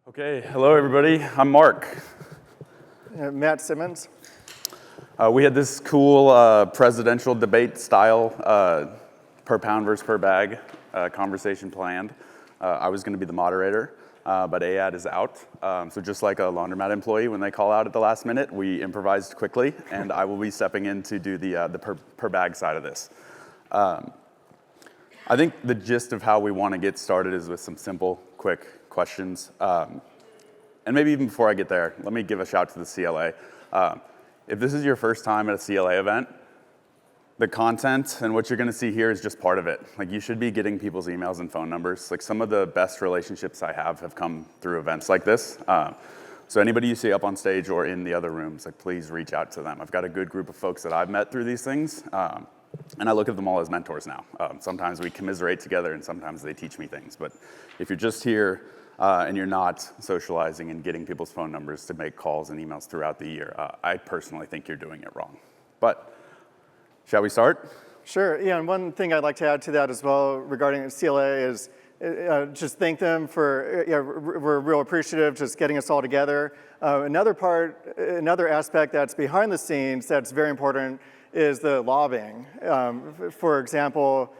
Okay, hello everybody. I'm Mark. Matt Simmons. We had this cool presidential debate style per pound versus per bag conversation planned. I was going to be the moderator, but AAD is out. So just like a laundromat employee, when they call out at the last minute, we improvised quickly, and I will be stepping in to do the per bag side of this. I think the gist of how we want to get started is with some simple, quick questions. And maybe even before I get there, let me give a shout to the CLA. If this is your first time at a CLA event, the content and what you're going to see here is just part of it. Like, you should be getting people's emails and phone numbers. Like, some of the best relationships I have come through events like this. So anybody you see up on stage or in the other rooms, like, please reach out to them. I've got a good group of folks that I've met through these things, and I look at them all as mentors now. Sometimes we commiserate together, and sometimes they teach me things. But if you're just here and you're not socializing and getting people's phone numbers to make calls and emails throughout the year, I personally think you're doing it wrong. But shall we start? Sure, yeah, and one thing I'd like to add to that as well regarding CLA is just thank them for, we're real appreciative just getting us all together. Another aspect that's behind the scenes that's very important is the lobbying. For example,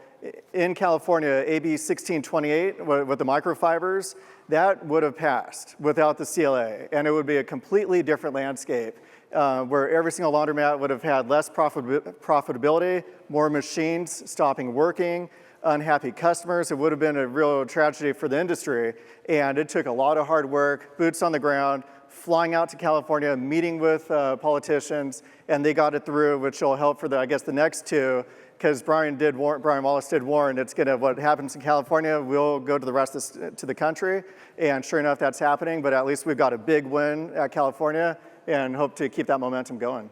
in California, AB 1628 with the microfibers, that would have passed without the CLA, and it would be a completely different landscape where every single laundromat would have had less profitability, more machines stopping working, unhappy customers. It would have been a real tragedy for the industry, and it took a lot of hard work, boots on the ground, flying out to California, meeting with politicians, and they got it through, which will help for the next two, because Brian Wallace did warn what happens in California will go to the rest of the country, and sure enough, that's happening, but at least we've got a big win at California and hope to keep that momentum going.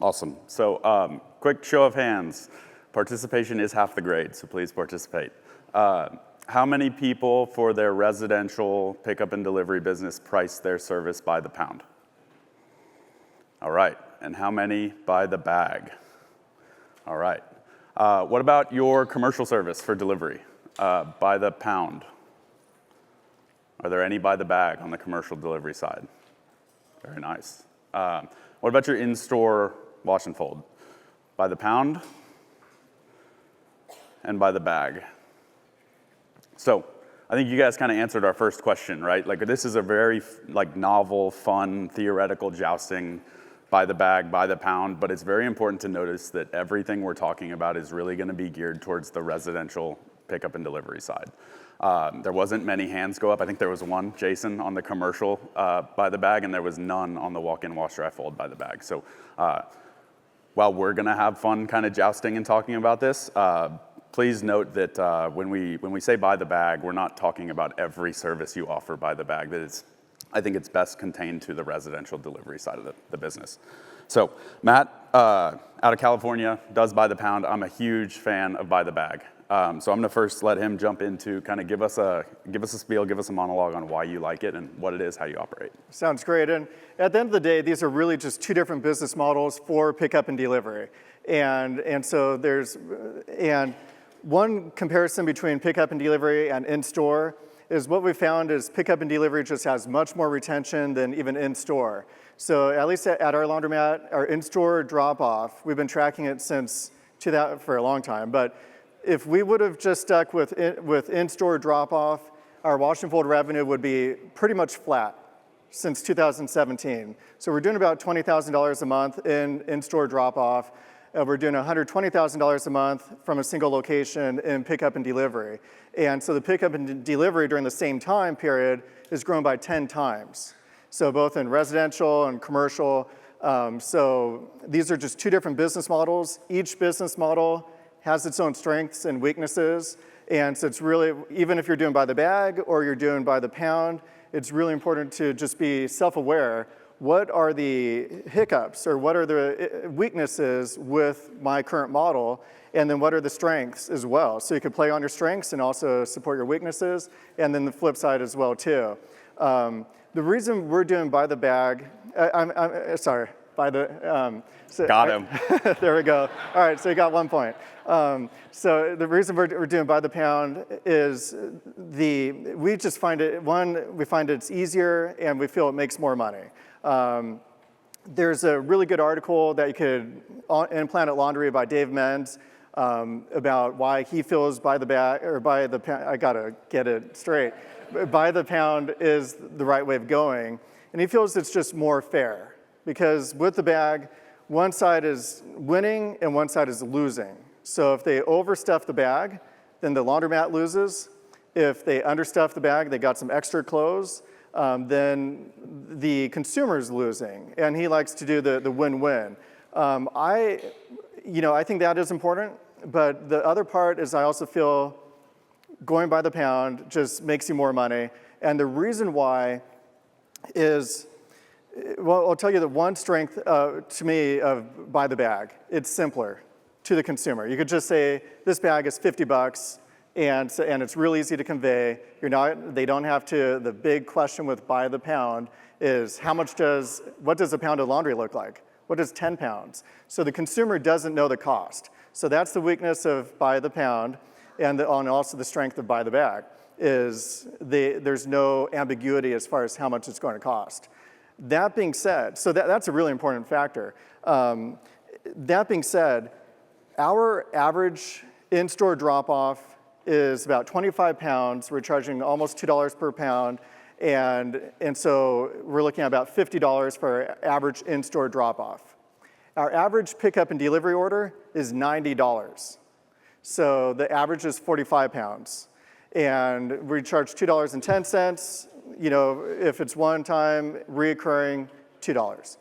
Awesome. So quick show of hands. Participation is half the grade, so please participate. How many people for their residential pickup and delivery business price their service by the pound? All right, and how many by the bag? All right. What about your commercial service for delivery? By the pound. Are there any by the bag on the commercial delivery side? Very nice. What about your in-store wash and fold? By the pound and by the bag. So I think you guys kind of answered our first question, right? Like, this is a very novel, fun, theoretical jousting by the bag, by the pound, but it's very important to notice that everything we're talking about is really going to be geared towards the residential pickup and delivery side. There wasn't many hands go up. I think there was one, Jason, on the commercial by the bag, and there was none on the walk-in wash dry fold by the bag. So while we're going to have fun kind of jousting and talking about this, please note that when we say by the bag, we're not talking about every service you offer by the bag. I think it's best contained to the residential delivery side of the business. So Matt, out of California, does by the pound. I'm a huge fan of by the bag. So I'm going to first let him jump into kind of give us a spiel, give us a monologue on why you like it and what it is, how you operate. Sounds great. And at the end of the day, these are really just two different business models for pickup and delivery. And so one comparison between pickup and delivery and in-store is what we found is pickup and delivery just has much more retention than even in-store. So at least at our laundromat, our in-store drop-off, we've been tracking it for a long time, but if we would have just stuck with in-store drop-off, our wash and fold revenue would be pretty much flat since 2017. So we're doing about $20,000 a month in-store drop-off. We're doing $120,000 a month from a single location in pickup and delivery. And so the pickup and delivery during the same time period is grown by 10 times. So both in residential and commercial. So these are just two different business models. Each business model has its own strengths and weaknesses. And so it's really, even if you're doing by the bag or you're doing by the pound, it's really important to just be self-aware. What are the hiccups or what are the weaknesses with my current model? And then what are the strengths as well? So you can play on your strengths and also support your weaknesses, and then the flip side as well too. The reason we're doing by the bag, by the. Got him. There we go. All right, so you got 1 point. So the reason we're doing by the pound is we just find it, we find it's easier and we feel it makes more money. There's a really good article that you could, in Planet Laundry by Dave Menz, about why he feels by the bag, or by the pound, I gotta get it straight, by the pound is the right way of going. And he feels it's just more fair because with the bag, one side is winning and one side is losing. So if they overstuff the bag, then the laundromat loses. If they understuff the bag, they got some extra clothes, then the consumer's losing. And he likes to do the win-win. I think that is important, but the other part is I also feel going by the pound just makes you more money. And the reason why is, well, I'll tell you the one strength to me of by the bag. It's simpler to the consumer. You could just say, this bag is $50, and it's real easy to convey. They don't have to, the big question with by the pound is what does a pound of laundry look like? What does 10 pounds? So the consumer doesn't know the cost. So that's the weakness of by the pound, and also the strength of by the bag is there's no ambiguity as far as how much it's going to cost. That being said, so that's a really important factor. That being said, our average in-store drop-off is about 25 pounds. We're charging almost $2 per pound. And so we're looking at about $50 for our average in-store drop-off. Our average pickup and delivery order is $90. So the average is 45 pounds. And we charge $2.10. If it's one time, reoccurring, $2.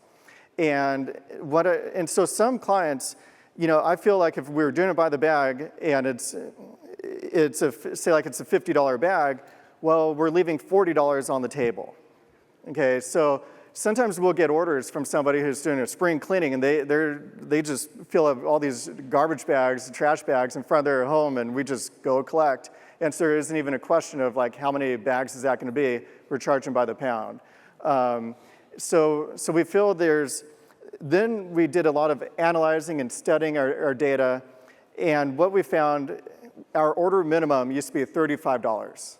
And so some clients, I feel like if we were doing it by the bag and it's a $50 bag, well, we're leaving $40 on the table. Okay, so sometimes we'll get orders from somebody who's doing a spring cleaning and they just fill up all these garbage bags, trash bags in front of their home, and we just go collect. And so there isn't even a question of like how many bags is that going to be. We're charging by the pound. So we feel then we did a lot of analyzing and studying our data, and what we found, our order minimum used to be $35.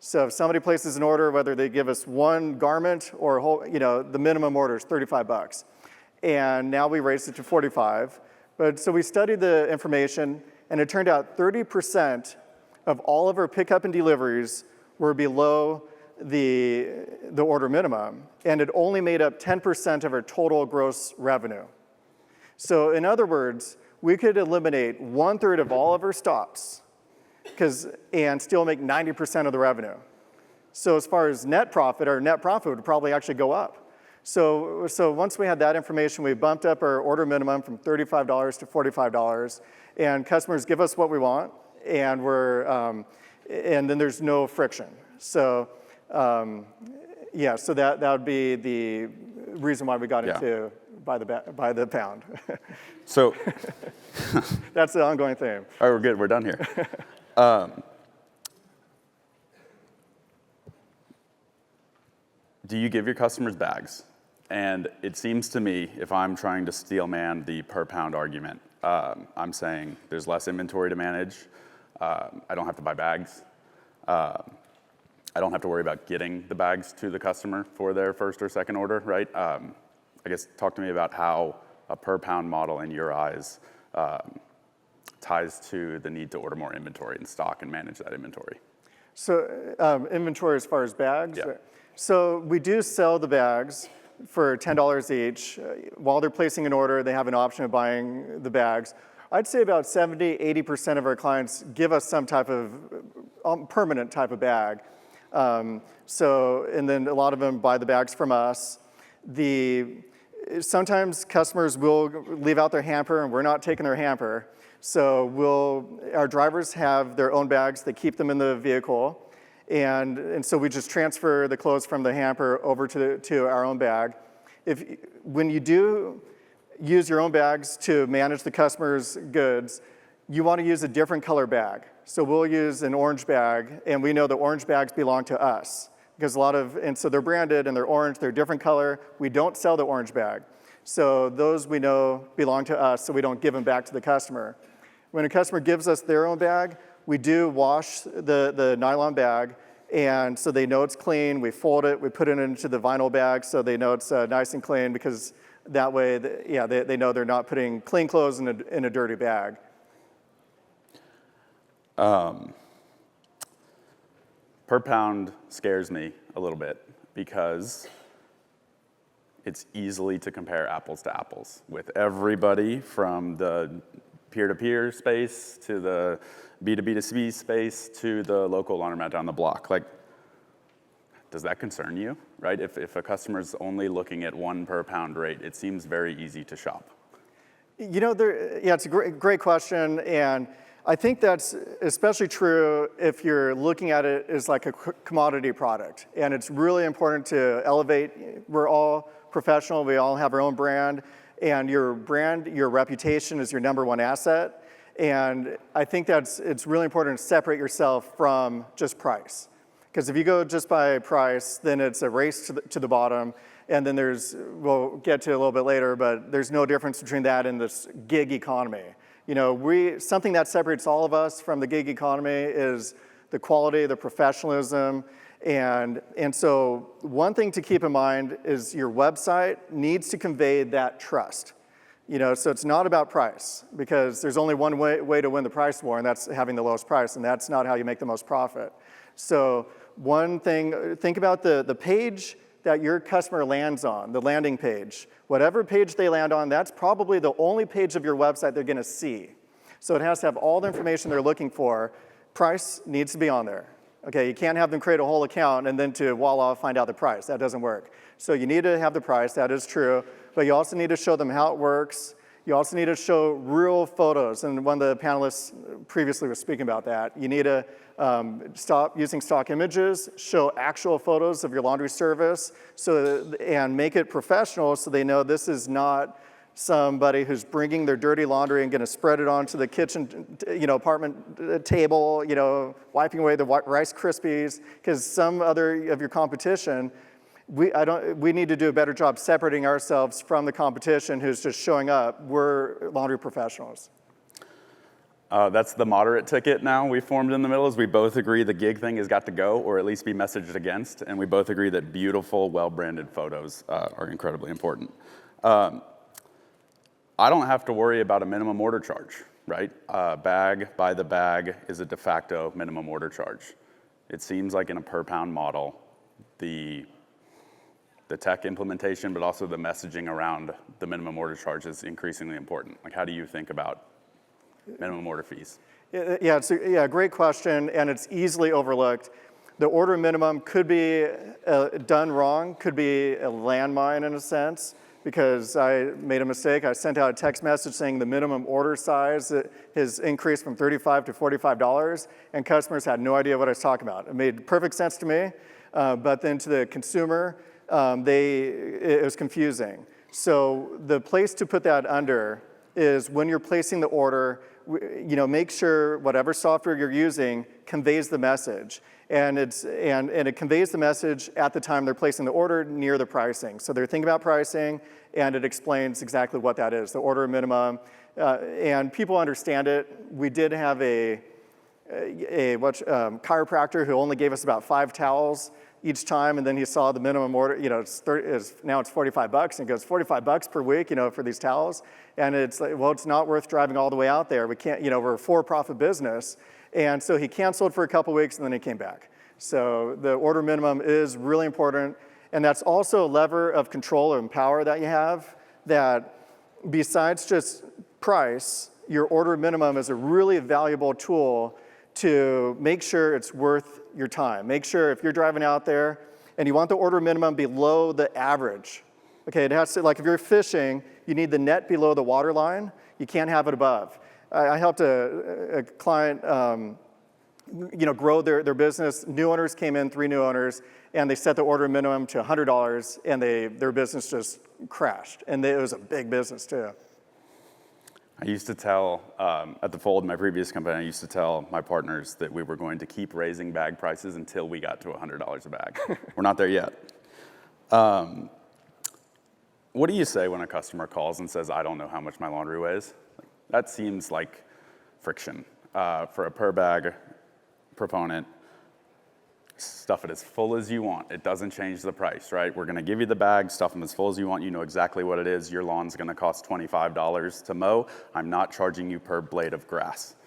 So if somebody places an order, whether they give us one garment or a whole, the minimum order is $35. And now we raised it to $45. But so we studied the information, and it turned out 30% of all of our pickup and deliveries were below the order minimum, and it only made up 10% of our total gross revenue. So in other words, we could eliminate 1/3 of all of our stops and still make 90% of the revenue. So as far as net profit, our net profit would probably actually go up. So once we had that information, we bumped up our order minimum from $35 to $45, and customers give us what we want, and and then there's no friction. So so that would be the reason why we got into by the pound. So that's the ongoing theme. All right, we're good. We're done here. Do you give your customers bags? And it seems to me, if I'm trying to steel man the per pound argument, I'm saying there's less inventory to manage. I don't have to buy bags. I don't have to worry about getting the bags to the customer for their first or second order, right? I guess talk to me about how a per pound model in your eyes ties to the need to order more inventory and stock and manage that inventory. So inventory as far as bags? Yeah. So we do sell the bags for $10 each. While they're placing an order, they have an option of buying the bags. I'd say about 70-80% of our clients give us some type of permanent type of bag. And then a lot of them buy the bags from us. Sometimes customers will leave out their hamper and we're not taking their hamper. So our drivers have their own bags, they keep them in the vehicle. And so we just transfer the clothes from the hamper over to our own bag. When you do use your own bags to manage the customer's goods, you want to use a different color bag. So we'll use an orange bag, and we know the orange bags belong to us because and so they're branded and they're orange, they're a different color. We don't sell the orange bag. So those we know belong to us, so we don't give them back to the customer. When a customer gives us their own bag, we do wash the nylon bag, and so they know it's clean. We fold it, we put it into the vinyl bag so they know it's nice and clean, because that way, they know they're not putting clean clothes in a dirty bag. Per pound scares me a little bit because it's easily to compare apples to apples with everybody from the peer-to-peer space to the B2B2C space to the local laundromat down the block. Like, does that concern you, right? If a customer's only looking at one per pound rate, it seems very easy to shop. You know, it's a great question, and I think that's especially true if you're looking at it as like a commodity product. And it's really important to elevate. We're all professional, we all have our own brand, and your brand, your reputation is your number one asset. And I think it's really important to separate yourself from just price. Because if you go just by price, then it's a race to the bottom, and then we'll get to it a little bit later, but there's no difference between that and this gig economy. You know, something that separates all of us from the gig economy is the quality, the professionalism, and so one thing to keep in mind is your website needs to convey that trust. You know, so it's not about price, because there's only one way to win the price war, and that's having the lowest price, and that's not how you make the most profit. So one thing, think about the page that your customer lands on, the landing page. Whatever page they land on, that's probably the only page of your website they're gonna see. So it has to have all the information they're looking for. Price needs to be on there. Okay, you can't have them create a whole account and then to voila, find out the price. That doesn't work. So you need to have the price, that is true, but you also need to show them how it works. You also need to show real photos, and one of the panelists previously was speaking about that. You need to stop using stock images, show actual photos of your laundry service, and make it professional so they know this is not somebody who's bringing their dirty laundry and going to spread it onto the kitchen, apartment table, wiping away the Rice Krispies, because some other of your competition, we need to do a better job separating ourselves from the competition who's just showing up. We're laundry professionals. That's the moderate ticket now we formed in the middle, is we both agree the gig thing has got to go, or at least be messaged against, and we both agree that beautiful, well-branded photos are incredibly important. I don't have to worry about a minimum order charge, right? Bag by the bag is a de facto minimum order charge. It seems like in a per pound model, the tech implementation, but also the messaging around the minimum order charge is increasingly important. Like, how do you think about minimum order fees? Yeah, it's a great question, and it's easily overlooked. The order minimum could be done wrong, could be a landmine in a sense, because I made a mistake. I sent out a text message saying the minimum order size has increased from $35 to $45, and customers had no idea what I was talking about. It made perfect sense to me, but then to the consumer, it was confusing. So the place to put that under is when you're placing the order, make sure whatever software you're using conveys the message. And it conveys the message at the time they're placing the order near the pricing. So they're thinking about pricing, and it explains exactly what that is, the order minimum. And people understand it. We did have a chiropractor who only gave us about 5 towels each time, and then he saw the minimum order, now it's $45, and he goes, $45 per week, for these towels. And it's like, well, it's not worth driving all the way out there. We can't, we're a for-profit business. And so he canceled for a couple weeks, and then he came back. So the order minimum is really important, and that's also a lever of control and power that you have, that besides just price, your order minimum is a really valuable tool to make sure it's worth your time. Make sure if you're driving out there and you want the order minimum below the average, okay, it has to, like if you're fishing, you need the net below the water line. You can't have it above. I helped a client, grow their business. New owners came in, 3 new owners, and they set the order minimum to $100, and their business just crashed. And it was a big business too. I used to tell, at the Fold, my previous company, I used to tell my partners that we were going to keep raising bag prices until we got to $100 a bag. We're not there yet. One What do you say when a customer calls and says, I don't know how much my laundry weighs? That seems like friction. For a per bag proponent, stuff it as full as you want. It doesn't change the price, right? We're gonna give you the bag, stuff them as full as you want. You know exactly what it is. Your lawn's gonna cost $25 to mow. I'm not charging you per blade of grass.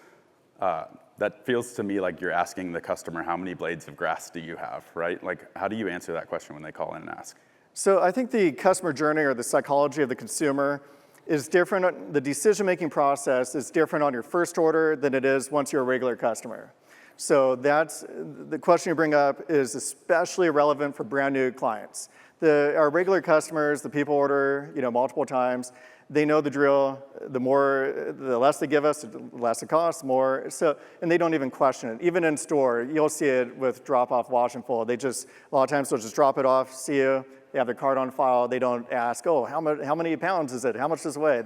That feels to me like you're asking the customer, how many blades of grass do you have, right? Like, how do you answer that question when they call in and ask? So I think the customer journey or the psychology of the consumer is different. The decision-making process is different on your first order than it is once you're a regular customer. So that's, the question you bring up is especially relevant for brand new clients. Our regular customers, the people order, multiple times, they know the drill. The less they give us, the less it costs, more. So, and they don't even question it. Even in store, you'll see it with drop-off, wash and fold. A lot of times they'll just drop it off, see you, they have their card on file. They don't ask, oh, how many pounds is it? How much does it weigh?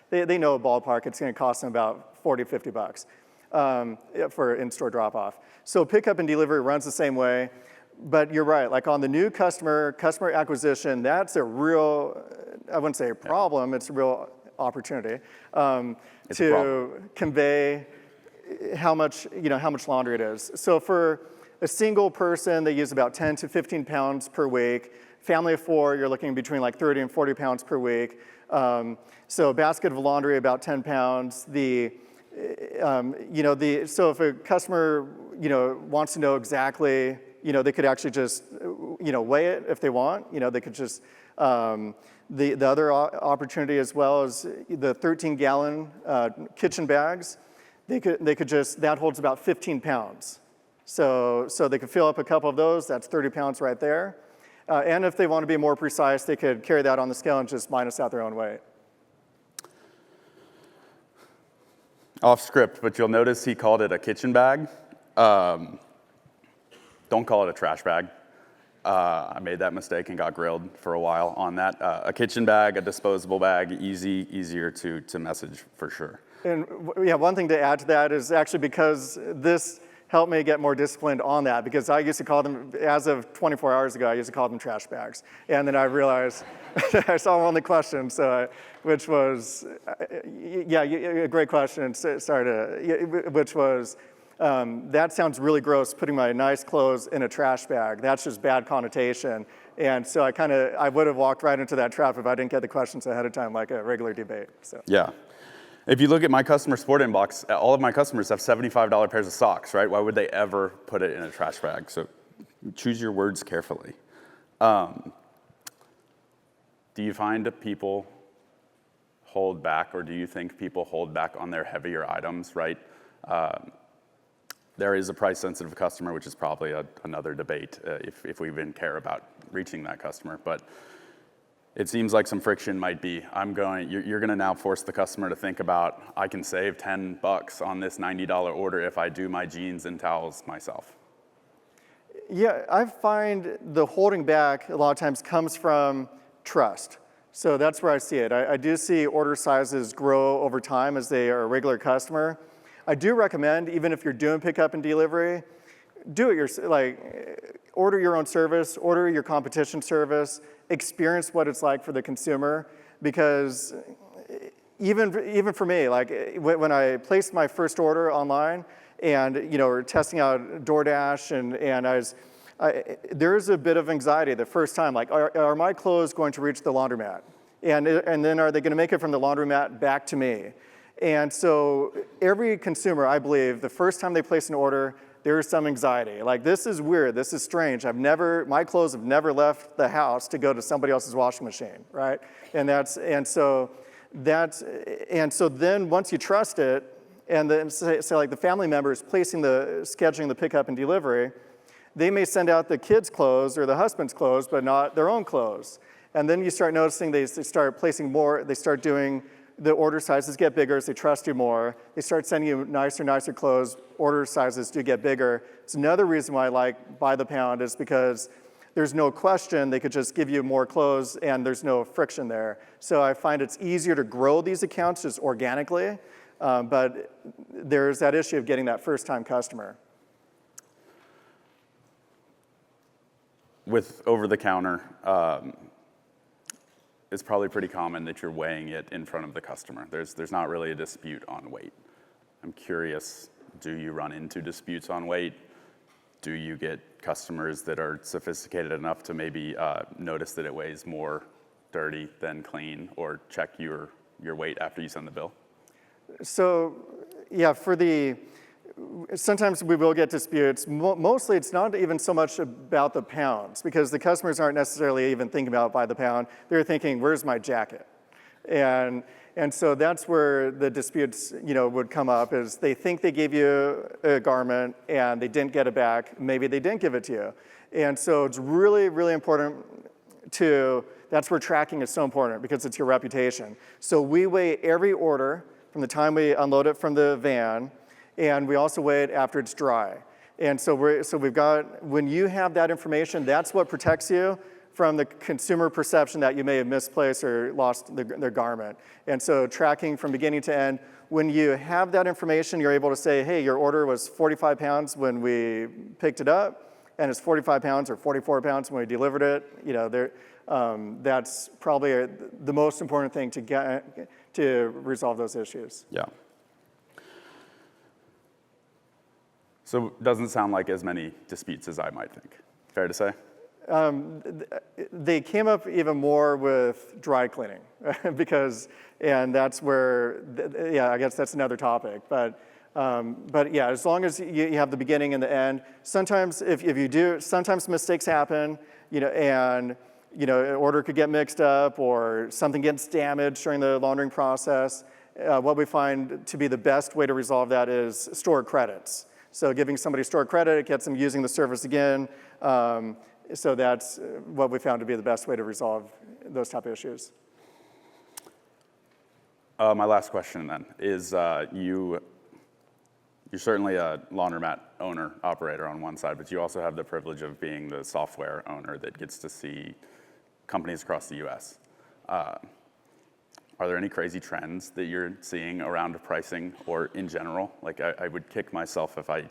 They know a ballpark. It's going to cost them about $40, $50 for in-store drop-off. So pickup and delivery runs the same way. But you're right, like on the new customer acquisition, that's a real, I wouldn't say a problem, it's a real opportunity to convey how much laundry it is. So for a single person, they use about 10 to 15 pounds per week. Family of 4, you're looking between like 30 and 40 pounds per week. So a basket of laundry, about 10 pounds. So if a customer, wants to know exactly, they could actually just, weigh it if they want. They could just, the other opportunity as well is the 13-gallon kitchen bags. They could just, that holds about 15 pounds. So they could fill up a couple of those, that's 30 pounds right there. And if they want to be more precise, they could carry that on the scale and just minus out their own weight. Off script, but you'll notice he called it a kitchen bag. Don't call it a trash bag. I made that mistake and got grilled for a while on that. A kitchen bag, a disposable bag, easier to message for sure. And one thing to add to that is actually because this helped me get more disciplined on that, because I used to call them, as of 24 hours ago, I used to call them trash bags. And then I realized, I saw one of the questions, which was, a great question, which was, that sounds really gross, putting my nice clothes in a trash bag. That's just bad connotation. And so I would have walked right into that trap if I didn't get the questions ahead of time, like a regular debate. So. Yeah. If you look at my customer support inbox, all of my customers have $75 pairs of socks, right? Why would they ever put it in a trash bag? So choose your words carefully. Do you find people hold back, or do you think people hold back on their heavier items, right? There is a price-sensitive customer, which is probably another debate if we even care about reaching that customer. But it seems like some friction might be, you're going to now force the customer to think about, I can save $10 on this $90 order if I do my jeans and towels myself. Yeah, I find the holding back a lot of times comes from trust. So that's where I see it. I do see order sizes grow over time as they are a regular customer. I do recommend, even if you're doing pickup and delivery, do it order your own service, order your competition service, experience what it's like for the consumer, because even for me, like when I placed my first order online and we're testing out DoorDash and there is a bit of anxiety the first time, like are my clothes going to reach the laundromat? And then are they going to make it from the laundromat back to me? And so every consumer, I believe, the first time they place an order, there is some anxiety. Like, this is weird, this is strange. My clothes have never left the house to go to somebody else's washing machine, right? And so then once you trust it, and then say like the family member is scheduling the pickup and delivery, they may send out the kids' clothes or the husband's clothes, but not their own clothes. And then you start noticing they start placing more, they start doing, the order sizes get bigger as they trust you more. They start sending you nicer clothes. Order sizes do get bigger. It's another reason why I like by the pound is because there's no question they could just give you more clothes and there's no friction there. So I find it's easier to grow these accounts just organically, but there's that issue of getting that first-time customer. With over-the-counter, it's probably pretty common that you're weighing it in front of the customer. There's not really a dispute on weight. I'm curious, do you run into disputes on weight? Do you get customers that are sophisticated enough to maybe notice that it weighs more dirty than clean, or check your weight after you send the bill? So, yeah, sometimes we will get disputes. Mostly it's not even so much about the pounds, because the customers aren't necessarily even thinking about by the pound. They're thinking, where's my jacket? And so that's where the disputes, would come up, is they think they gave you a garment and they didn't get it back. Maybe they didn't give it to you. And so it's really, really important that's where tracking is so important, because it's your reputation. So we weigh every order from the time we unload it from the van, and we also weigh it after it's dry. And so we've got, when you have that information, that's what protects you from the consumer perception that you may have misplaced or lost their garment. And so tracking from beginning to end, when you have that information, you're able to say, hey, your order was 45 pounds when we picked it up, and it's 45 pounds or 44 pounds when we delivered it. That's probably the most important thing to resolve those issues. Yeah. So it doesn't sound like as many disputes as I might think. Fair to say? They came up even more with dry cleaning and that's where, I guess that's another topic. But yeah, as long as you have the beginning and the end, sometimes sometimes mistakes happen, and an order could get mixed up or something gets damaged during the laundering process. What we find to be the best way to resolve that is store credits. So giving somebody store credit, it gets them using the service again. So that's what we found to be the best way to resolve those type of issues. My last question then is, you're certainly a laundromat owner, operator on one side, but you also have the privilege of being the software owner that gets to see companies across the US. Are there any crazy trends that you're seeing around pricing or in general? Like I would kick myself if I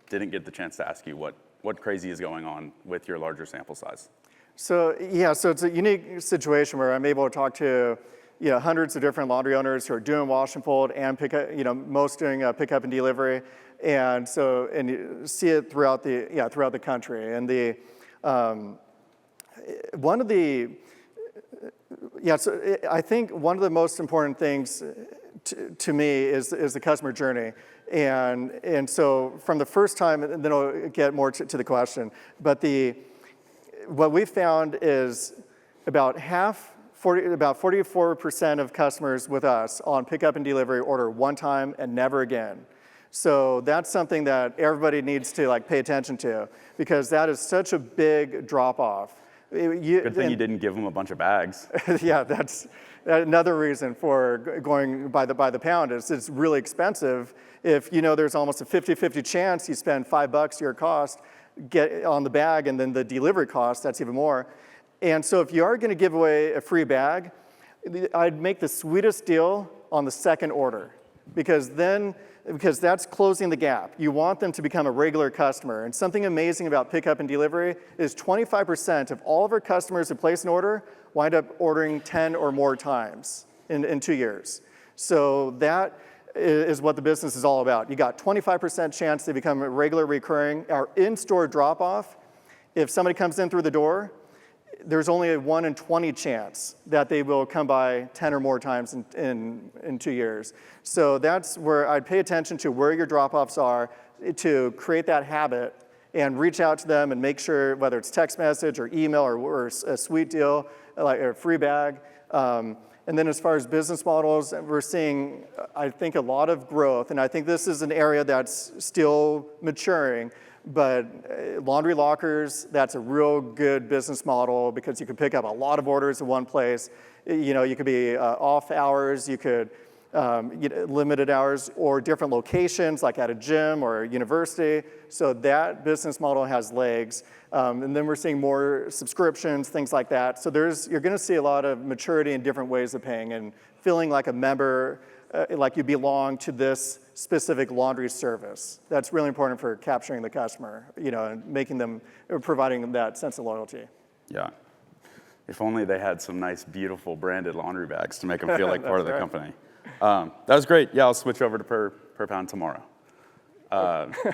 didn't get the chance to ask you what crazy is going on with your larger sample size. So it's a unique situation where I'm able to talk to hundreds of different laundry owners who are doing wash and fold and pickup, most doing pickup and delivery, and you see it throughout the country. And I think one of the most important things to me is the customer journey. And so from the first time, and then I'll get more to the question, but what we found is about 44% of customers with us on pickup and delivery order one time and never again. So that's something that everybody needs to pay attention to, because that is such a big drop off. Good thing you didn't give them a bunch of bags. Yeah, that's another reason for going by the pound. Is it's really expensive. If there's almost a 50-50 chance you spend $5 your cost get on the bag, and then the delivery cost, that's even more. And so if you are going to give away a free bag, I'd make the sweetest deal on the second order, because that's closing the gap. You want them to become a regular customer. And something amazing about pickup and delivery is 25% of all of our customers who place an order wind up ordering 10 or more times in 2 years. So that is what the business is all about. You got 25% chance they become a regular recurring. Our in-store drop-off, if somebody comes in through the door, there's only a 1 in 20 chance that they will come by 10 or more times in 2 years. So that's where I'd pay attention to where your drop-offs are to create that habit and reach out to them and make sure, whether it's text message or email or a sweet deal, like a free bag. And then as far as business models, we're seeing, I think, a lot of growth. And I think this is an area that's still maturing. But laundry lockers, that's a real good business model, because you can pick up a lot of orders in one place. You could be off hours, you could limited hours, or different locations, like at a gym or a university. So that business model has legs. And then we're seeing more subscriptions, things like that. So you're going to see a lot of maturity in different ways of paying and feeling like a member, like you belong to this specific laundry service. That's really important for capturing the customer, and providing them that sense of loyalty. Yeah. If only they had some nice, beautiful branded laundry bags to make them feel like part of the right. company. That was great. Yeah, I'll switch over to per pound tomorrow.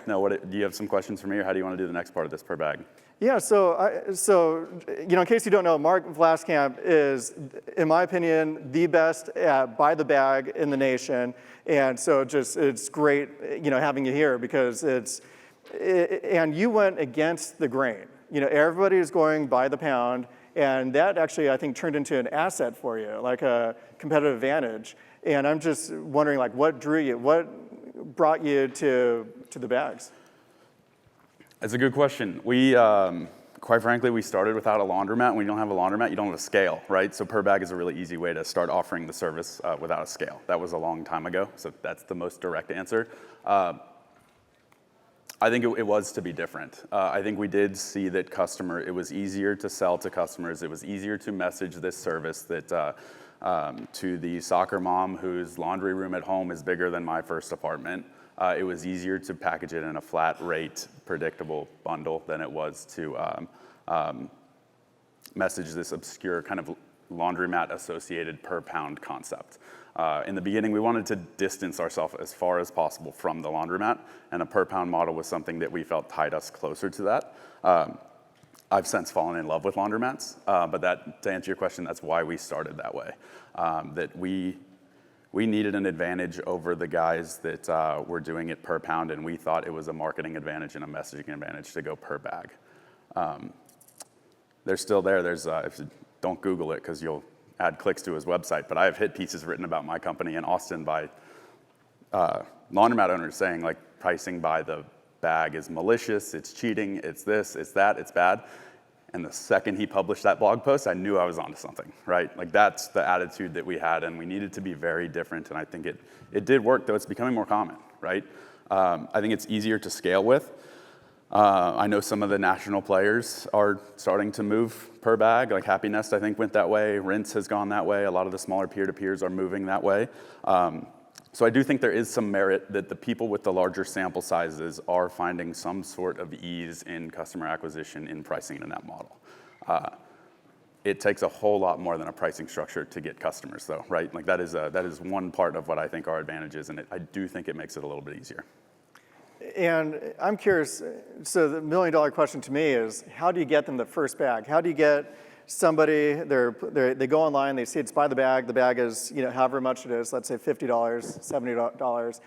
No, do you have some questions for me, or how do you want to do the next part of this per bag? Yeah, so in case you don't know, Mark Vlaskamp is, in my opinion, the best at by the bag in the nation, and so it's great, having you here because and you went against the grain. Everybody is going by the pound, and that actually I think turned into an asset for you, like a competitive advantage. And I'm just wondering, like, what drew you, what brought you to the bags? That's a good question. We, quite frankly, we started without a laundromat. When you don't have a laundromat, you don't have a scale, right? So per bag is a really easy way to start offering the service without a scale. That was a long time ago, so that's the most direct answer. I think it was to be different. I think we did see that it was easier to sell to customers. It was easier to message this service that to the soccer mom whose laundry room at home is bigger than my first apartment. It was easier to package it in a flat rate, predictable bundle than it was to message this obscure kind of laundromat associated per pound concept. In the beginning, we wanted to distance ourselves as far as possible from the laundromat, and a per pound model was something that we felt tied us closer to that. I've since fallen in love with laundromats, but to answer your question, that's why we started that way. That we needed an advantage over the guys that were doing it per pound, and we thought it was a marketing advantage and a messaging advantage to go per bag. They're still there. Don't Google it because you'll add clicks to his website, but I have hit pieces written about my company in Austin by laundromat owners saying, like, pricing by the bag is malicious, it's cheating, it's this, it's that, it's bad. And the second he published that blog post, I knew I was onto something, right? Like, that's the attitude that we had, and we needed to be very different, and I think it did work, though it's becoming more common, right? I think it's easier to scale with. I know some of the national players are starting to move per bag, like Happy Nest, I think, went that way. Rinse has gone that way. A lot of the smaller peer-to-peers are moving that way. So I do think there is some merit that the people with the larger sample sizes are finding some sort of ease in customer acquisition in pricing in that model. It takes a whole lot more than a pricing structure to get customers, though, right? Like, that is one part of what I think our advantage is, and I do think it makes it a little bit easier. And I'm curious, so the million-dollar question to me is, how do you get them the first bag? How do you get somebody, they go online, they see it's by the bag is, however much it is, let's say $50, $70.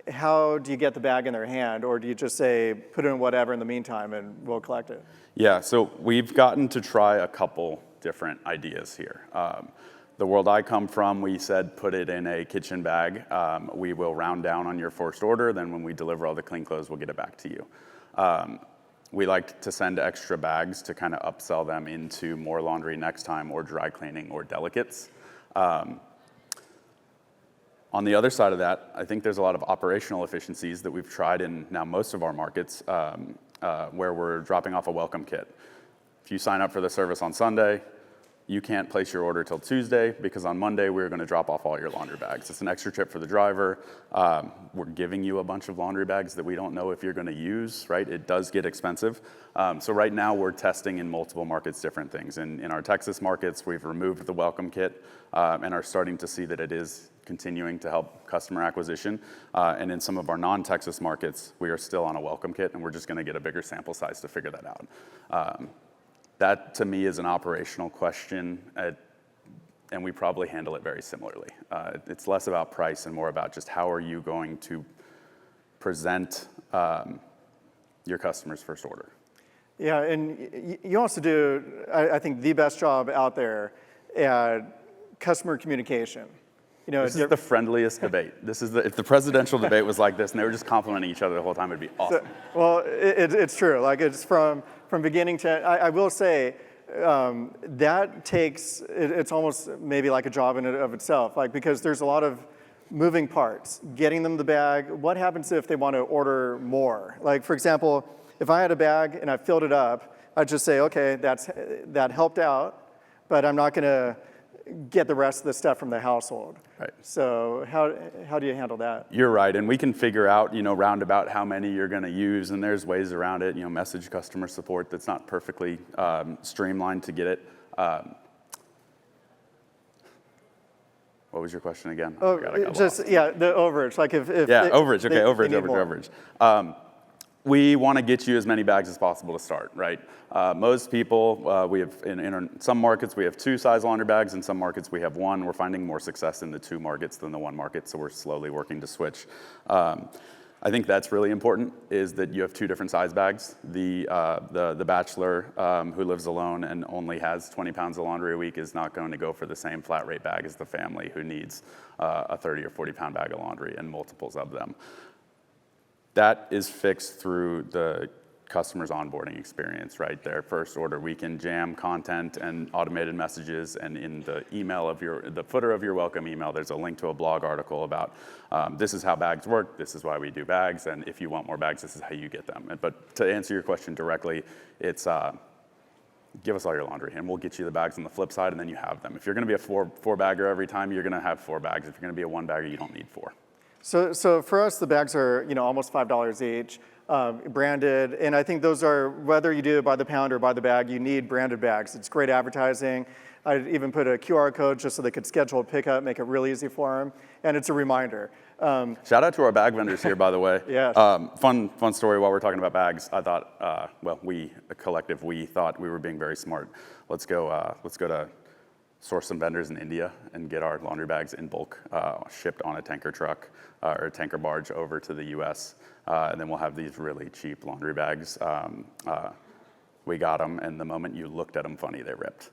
How do you get the bag in their hand? Or do you just say, put in whatever in the meantime and we'll collect it? Yeah, so we've gotten to try a couple different ideas here. The world I come from, we said put it in a kitchen bag. We will round down on your first order. Then when we deliver all the clean clothes, we'll get it back to you. We like to send extra bags to kind of upsell them into more laundry next time, or dry cleaning, or delicates. On the other side of that, I think there's a lot of operational efficiencies that we've tried in now most of our markets where we're dropping off a welcome kit. If you sign up for the service on Sunday, you can't place your order till Tuesday because on Monday we're going to drop off all your laundry bags. It's an extra trip for the driver. We're giving you a bunch of laundry bags that we don't know if you're going to use, right? It does get expensive. So right now we're testing in multiple markets different things. In our Texas markets, we've removed the welcome kit and are starting to see that it is continuing to help customer acquisition. And in some of our non-Texas markets, we are still on a welcome kit, and we're just going to get a bigger sample size to figure that out. That, to me, is an operational question, and we probably handle it very similarly. It's less about price and more about just how are you going to present your customer's first order. Yeah, and you also do, I think, the best job out there at customer communication. This is the friendliest debate. If the presidential debate was like this and they were just complimenting each other the whole time, it'd be awesome. It's true. Like, it's from beginning to, I will say, that takes, it's almost maybe like a job in and of itself, like, because there's a lot of moving parts. Getting them the bag, what happens if they want to order more? Like, for example, if I had a bag and I filled it up, I'd just say, okay, that helped out, but I'm not going to get the rest of the stuff from the household. Right. So how do you handle that? You're right, and we can figure out, roundabout how many you're going to use, and there's ways around it. Message customer support that's not perfectly streamlined to get it. What was your question again? Oh, I got just, lost. yeah, the overage. Like if Yeah, overage. Okay, they need more. overage. We want to get you as many bags as possible to start, right? Most people, we have in some markets we have 2 size laundry bags. In some markets we have 1. We're finding more success in the 2 markets than the 1 market, so we're slowly working to switch. I think that's really important, is that you have 2 different size bags. The bachelor who lives alone and only has 20 pounds of laundry a week is not going to go for the same flat rate bag as the family who needs a 30 or 40 pound bag of laundry and multiples of them. That is fixed through the customer's onboarding experience, right? Their first order, we can jam content and automated messages, and in the email of the footer of your welcome email, there's a link to a blog article about this is how bags work, this is why we do bags, and if you want more bags, this is how you get them. But to answer your question directly, it's give us all your laundry, and we'll get you the bags on the flip side, and then you have them. If you're gonna be a four bagger every time, you're gonna have 4 bags. If you're gonna be a 1 bagger, you don't need 4. So for us, the bags are almost $5 each, branded, and I think those are, whether you do it by the pound or by the bag, you need branded bags. It's great advertising. I'd even put a QR code just so they could schedule a pickup, make it really easy for them, and it's a reminder. Shout out to our bag vendors here, by the way. Yeah. Fun story while we're talking about bags. I thought, a collective we thought we were being very smart. Let's go to source some vendors in India and get our laundry bags in bulk shipped on a tanker truck or a tanker barge over to the US. And then we'll have these really cheap laundry bags. We got them, and the moment you looked at them funny, they ripped.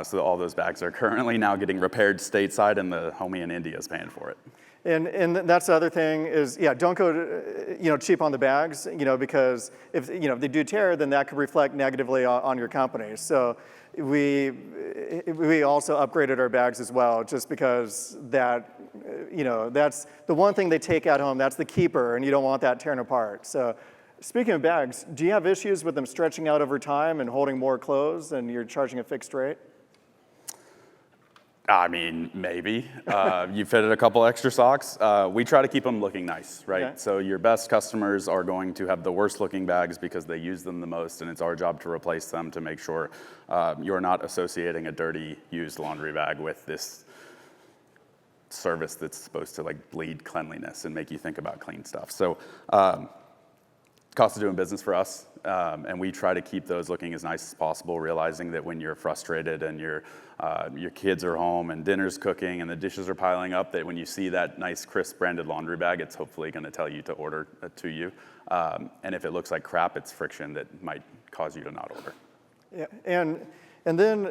So all those bags are currently now getting repaired stateside, and the homie in India is paying for it. And that's the other thing is, don't go cheap on the bags, because if they do tear, then that could reflect negatively on your company. So we also upgraded our bags as well, just because that that's the one thing they take at home. That's the keeper, and you don't want that tearing apart. So speaking of bags, do you have issues with them stretching out over time and holding more clothes, and you're charging a fixed rate? I mean, maybe. You fitted a couple extra socks. We try to keep them looking nice, right? Okay. So your best customers are going to have the worst looking bags because they use them the most, and it's our job to replace them to make sure you're not associating a dirty, used laundry bag with this service that's supposed to bleed cleanliness and make you think about clean stuff. So cost of doing business for us, and we try to keep those looking as nice as possible, realizing that when you're frustrated and your kids are home and dinner's cooking and the dishes are piling up, that when you see that nice crisp branded laundry bag, it's hopefully going to tell you to order it to you. And if it looks like crap, it's friction that might cause you to not order. Yeah, and then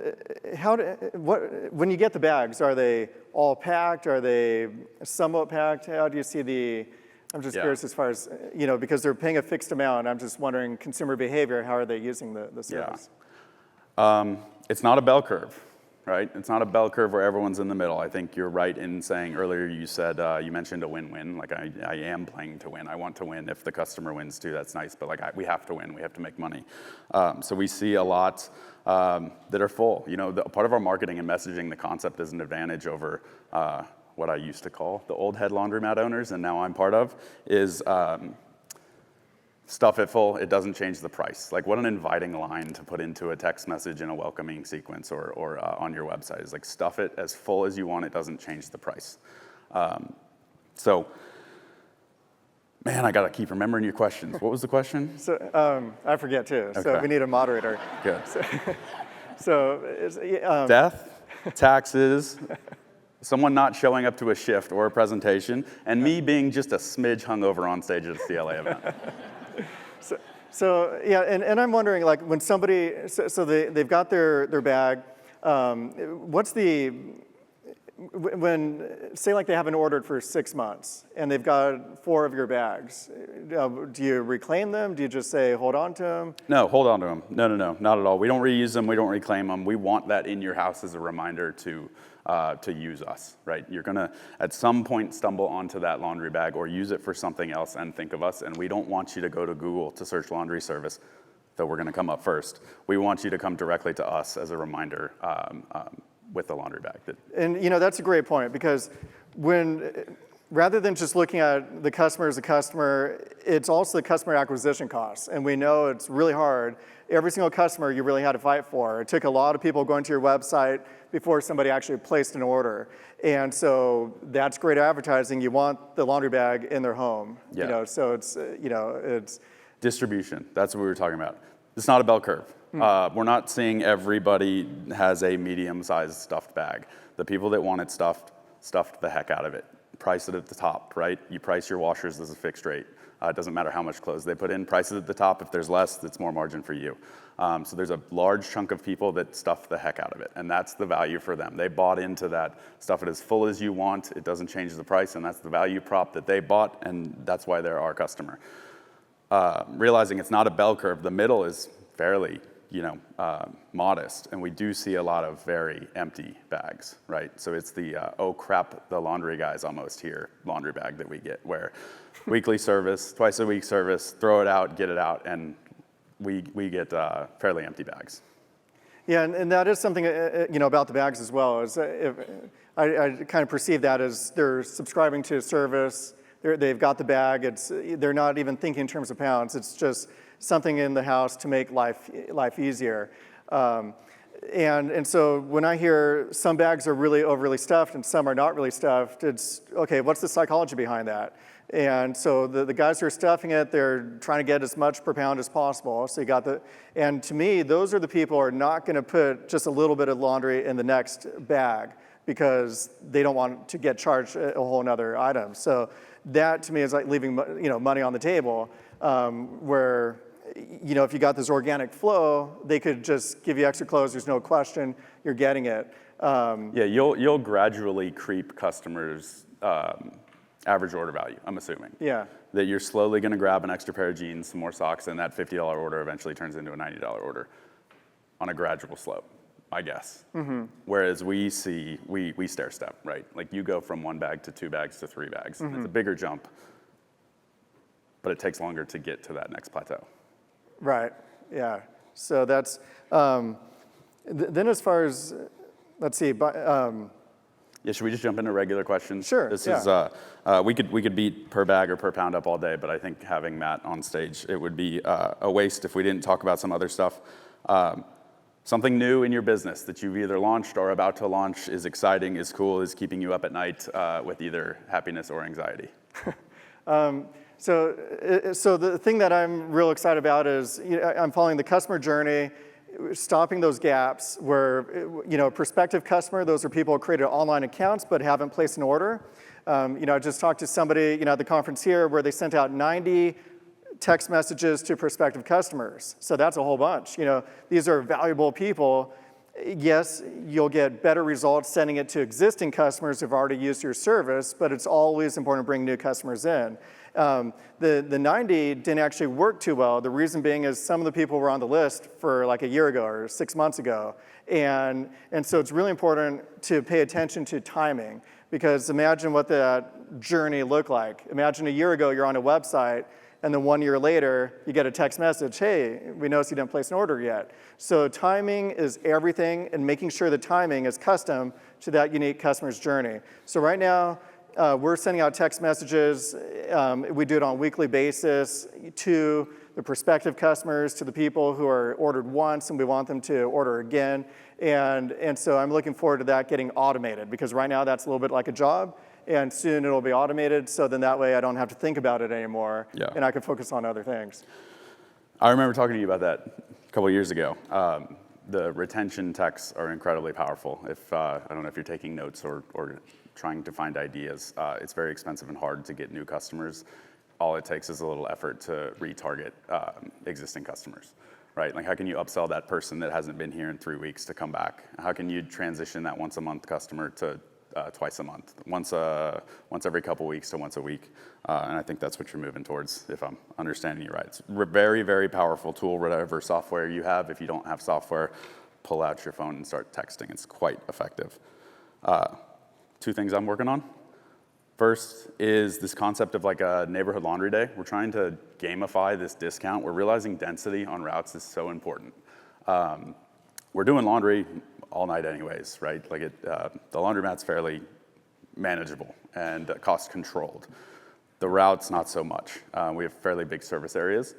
when you get the bags, are they all packed? Are they somewhat packed? How do you see I'm just curious as far as, because they're paying a fixed amount. I'm just wondering, consumer behavior, how are they using the service? Yeah. It's not a bell curve, right? It's not a bell curve where everyone's in the middle. I think you're right in saying earlier, you mentioned a win-win. Like I am playing to win. I want to win. If the customer wins too, that's nice. But we have to win. We have to make money. So we see a lot that are full. Part of our marketing and messaging, the concept is an advantage over what I used to call the old head laundromat owners, and now I'm part of, is stuff it full, it doesn't change the price. What an inviting line to put into a text message in a welcoming sequence or on your website. Is stuff it as full as you want, it doesn't change the price. So, man, I gotta keep remembering your questions. What was the question? So I forget too, so Okay. we need a moderator. Good. Death, taxes, someone not showing up to a shift or a presentation, and me being just a smidge hungover on stage at a CLA event. And I'm wondering, when somebody, they've got their bag, say they haven't ordered for 6 months, and they've got 4 of your bags, do you reclaim them? Do you just say, hold on to them? No, hold on to them. No, not at all. We don't reuse them. We don't reclaim them. We want that in your house as a reminder to use us, right? You're gonna at some point stumble onto that laundry bag or use it for something else and think of us. And we don't want you to go to Google to search laundry service, though we're gonna come up first. We want you to come directly to us as a reminder with the laundry bag. And that's a great point, because when rather than just looking at the customer as a customer, it's also the customer acquisition costs. And we know it's really hard. Every single customer you really had to fight for. It took a lot of people going to your website before somebody actually placed an order. And so that's great advertising. You want the laundry bag in their home. Yeah. So it's, it's Distribution, that's what we were talking about. It's not a bell curve. We're not seeing everybody has a medium-sized stuffed bag. The people that want it stuffed the heck out of it. Price it at the top, right? You price your washers as a fixed rate. It doesn't matter how much clothes they put in. Price it at the top. If there's less, it's more margin for you. So there's a large chunk of people that stuff the heck out of it, and that's the value for them. They bought into that. Stuff it as full as you want. It doesn't change the price, and that's the value prop that they bought, and that's why they're our customer. Realizing it's not a bell curve, the middle is fairly, modest, and we do see a lot of very empty bags, right? So it's the oh crap, the laundry guy's almost here laundry bag that we get, where weekly service, twice a week service, throw it out, get it out, and we get fairly empty bags. Yeah, and that is something about the bags as well. Is I kind of perceive that as they're subscribing to a service. They've got the bag. They're not even thinking in terms of pounds. It's just something in the house to make life easier. And so when I hear some bags are really overly stuffed and some are not really stuffed, it's okay. What's the psychology behind that? And so the guys who are stuffing it, they're trying to get as much per pound as possible. So you got and to me, those are the people who are not going to put just a little bit of laundry in the next bag because they don't want to get charged a whole nother item. So that to me is like leaving money on the table, where if you got this organic flow, they could just give you extra clothes. There's no question you're getting it. Yeah, you'll gradually creep customers' average order value, I'm assuming. Yeah. That you're slowly going to grab an extra pair of jeans, some more socks, and that $50 order eventually turns into a $90 order on a gradual slope, I guess. Mm-hmm. Whereas we stair step, right? Like you go from 1 bag to 2 bags to 3 bags. Mm-hmm. It's a bigger jump, but it takes longer to get to that next plateau. Right, yeah. So that's, then as far as, let's see, yeah, should we just jump into regular questions? Sure. This is we could beat per bag or per pound up all day, but I think having Matt on stage, it would be a waste if we didn't talk about some other stuff. Something new in your business that you've either launched or about to launch is exciting, is cool, is keeping you up at night with either happiness or anxiety. So the thing that I'm real excited about is I'm following the customer journey, stopping those gaps where, a prospective customer, those are people who created online accounts but haven't placed an order. I just talked to somebody, at the conference here where they sent out 90 text messages to prospective customers. So that's a whole bunch. These are valuable people. Yes, you'll get better results sending it to existing customers who've already used your service, but it's always important to bring new customers in. The 90 didn't actually work too well. The reason being is some of the people were on the list for like a year ago or 6 months ago. And so it's really important to pay attention to timing, because imagine what that journey looked like. Imagine a year ago you're on a website, and then 1 year later, you get a text message, hey, we noticed you didn't place an order yet. So timing is everything, and making sure the timing is custom to that unique customer's journey. So right now, we're sending out text messages. We do it on a weekly basis to the prospective customers, to the people who are ordered once, and we want them to order again. And so I'm looking forward to that getting automated, because right now that's a little bit like a job. And soon it'll be automated, so then that way I don't have to think about it anymore, and I can focus on other things. I remember talking to you about that a couple of years ago. The retention texts are incredibly powerful. If I don't know if you're taking notes or trying to find ideas, it's very expensive and hard to get new customers. All it takes is a little effort to retarget existing customers, right? Like how can you upsell that person that hasn't been here in 3 weeks to come back? How can you transition that once a month customer to twice a month, once every couple weeks to once a week, and I think that's what you're moving towards, if I'm understanding you right. It's a very, very powerful tool, whatever software you have. If you don't have software, pull out your phone and start texting. It's quite effective. 2 things I'm working on. First is this concept of like a neighborhood laundry day. We're trying to gamify this discount. We're realizing density on routes is so important. We're doing laundry all night anyways, right? Like the laundromat's fairly manageable and cost controlled. The routes, not so much. We have fairly big service areas.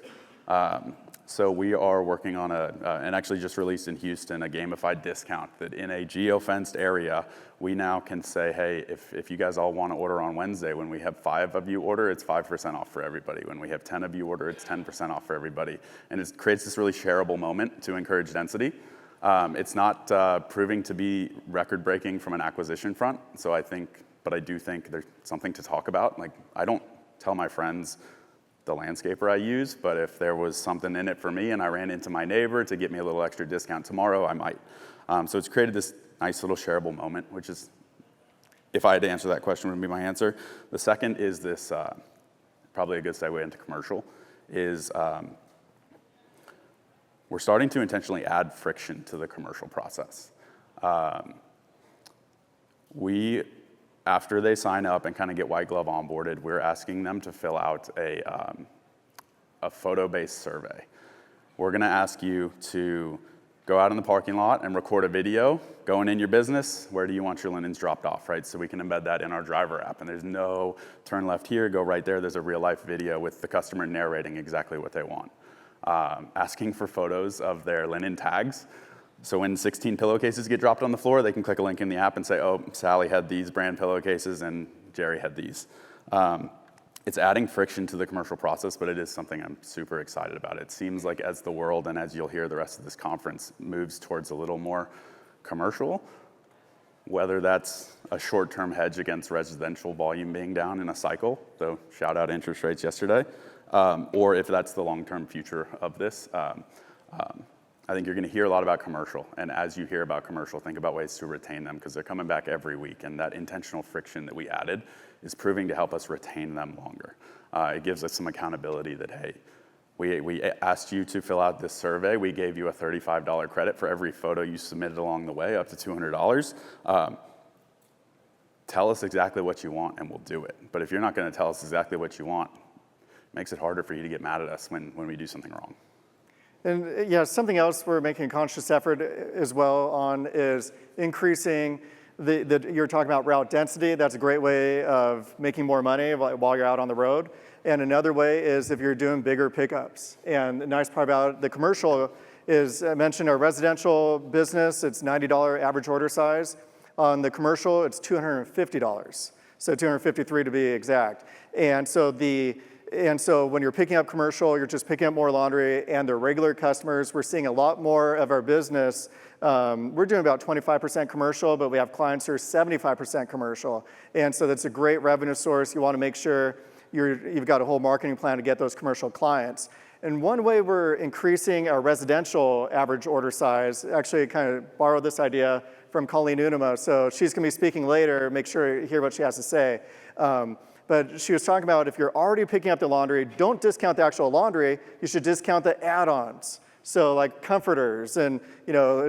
So we are working on and actually just released in Houston, a gamified discount that in a geo-fenced area, we now can say, hey, if you guys all want to order on Wednesday, when we have 5 of you order, it's 5% off for everybody. When we have 10 of you order, it's 10% off for everybody. And it creates this really shareable moment to encourage density. It's not proving to be record-breaking from an acquisition front, but I do think there's something to talk about. Like, I don't tell my friends the landscaper I use, but if there was something in it for me and I ran into my neighbor to get me a little extra discount tomorrow, I might. So it's created this nice little shareable moment, which is, if I had to answer that question, would be my answer. The second is this, probably a good segue into commercial, is we're starting to intentionally add friction to the commercial process. After they sign up and kind of get white glove onboarded, we're asking them to fill out a photo-based survey. We're going to ask you to go out in the parking lot and record a video going in your business. Where do you want your linens dropped off, right? So we can embed that in our driver app. And there's no turn left here, go right there. There's a real-life video with the customer narrating exactly what they want. Asking for photos of their linen tags. So when 16 pillowcases get dropped on the floor, they can click a link in the app and say, oh, Sally had these brand pillowcases and Jerry had these. It's adding friction to the commercial process, but it is something I'm super excited about. It seems like as the world, and as you'll hear the rest of this conference, moves towards a little more commercial, whether that's a short-term hedge against residential volume being down in a cycle, so shout out interest rates yesterday, or if that's the long-term future of this, I think you're going to hear a lot about commercial, and as you hear about commercial, think about ways to retain them because they're coming back every week, and that intentional friction that we added is proving to help us retain them longer. It gives us some accountability that, hey, we asked you to fill out this survey. We gave you a $35 credit for every photo you submitted along the way, up to $200. Tell us exactly what you want, and we'll do it. But if you're not going to tell us exactly what you want, it makes it harder for you to get mad at us when we do something wrong. And yeah, something else we're making a conscious effort as well on is increasing you're talking about route density. That's a great way of making more money while you're out on the road. And another way is if you're doing bigger pickups. And the nice part about the commercial is I mentioned our residential business, it's $90 average order size. On the commercial, it's $250. So $253 to be exact. And so when you're picking up commercial, you're just picking up more laundry, and they're regular customers. We're seeing a lot more of our business. We're doing about 25% commercial, but we have clients who are 75% commercial. And so that's a great revenue source. You want to make sure you've got a whole marketing plan to get those commercial clients. And one way we're increasing our residential average order size, actually kind of borrowed this idea from Colleen Unuma, so she's going to be speaking later. Make sure you hear what she has to say. But she was talking about if you're already picking up the laundry, don't discount the actual laundry, you should discount the add-ons. So like comforters and